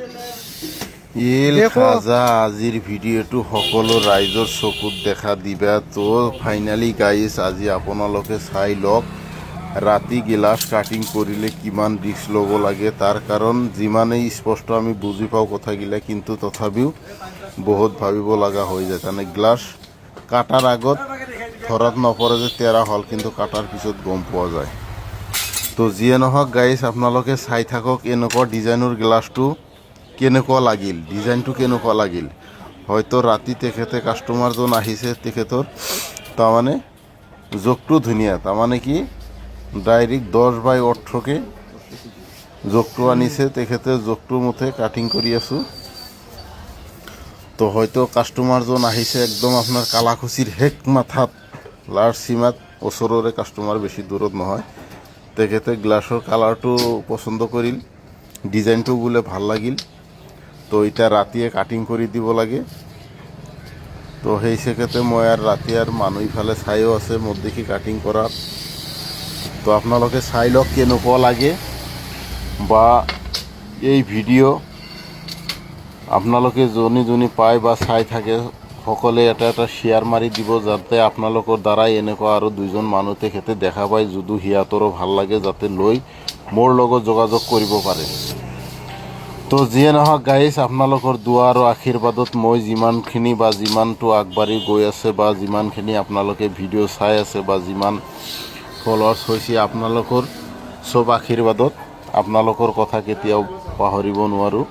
ইল খাজা আজিৰ ভিডিঅ'টো সকলো ৰাইজৰ চকুত দেখা দিবা। তো ফাইনালি গাইজ আজি আপোনালোকে চাই লওক ৰাতি গিলাচ কাটিং কৰিলে কিমান ৰিস্ক ল'ব লাগে। তাৰ কাৰণ যিমানেই স্পষ্ট আমি বুজি পাওঁ কথাগিলা, কিন্তু তথাপিও বহুত ভাবিব লগা হৈ যায়। তাৰমানে গ্লাছ কাটাৰ আগত ধৰাত নপৰে যে তেৰা হ'ল, কিন্তু কাটাৰ পিছত গম পোৱা যায়। তো যিয়ে নহওক গাইজ আপোনালোকে চাই থাকক এনেকুৱা ডিজাইনৰ গ্লাছটো কেনেকুৱা লাগিল, ডিজাইনটো কেনেকুৱা লাগিল। হয়তো ৰাতি তেখেতে কাষ্টমাৰজন আহিছে, তেখেতৰ তাৰমানে জোখটো ধুনীয়া, তাৰমানে কি ডাইৰেক্ট 10/18কে জোখটো আনিছে তেখেতে, জোখটোৰ মতে কাটিং কৰি আছোঁ। তো হয়তো কাষ্টমাৰজন আহিছে একদম আপোনাৰ কালাকুছিৰ শেষ মাথাত লাৰ্জ সীমাত, ওচৰৰে কাষ্টমাৰ, বেছি দূৰত নহয়। তেখেতে গ্লাছৰ কালাৰটো পচন্দ কৰিল, ডিজাইনটো বোলে ভাল লাগিল। তো এতিয়া ৰাতিয়ে কাটিং কৰি দিব লাগে। তো সেই চেকেতে মই আৰু ৰাতি আৰু মানুহ ইফালে চাইও আছে মোৰ দেখি কাটিং কৰাত। তো আপোনালোকে চাই লওক কেনেকুৱা লাগে, বা এই ভিডিঅ' আপোনালোকে যোনে পায় বা চাই থাকে সকলে এটা শ্বেয়াৰ মাৰি দিব, যাতে আপোনালোকৰ দ্বাৰাই এনেকুৱা আৰু দুজন মানুহ তেখেতে দেখা পায়, যদি সিহঁতৰো ভাল লাগে যাতে লৈ মোৰ লগত যোগাযোগ কৰিব পাৰে। তো যিয়ে নহওক গাইজ আপোনালোকৰ দোৱা আৰু আশীৰ্বাদত মই যিমানখিনি বা যিমানটো আগবাঢ়ি গৈ আছে, বা যিমানখিনি আপোনালোকে ভিডিঅ' চাই আছে, বা যিমান ফলোৱাৰ্ছ হৈছে, আপোনালোকৰ চব আশীৰ্বাদত আপোনালোকৰ কথা কেতিয়াও পাহৰিব নোৱাৰোঁ।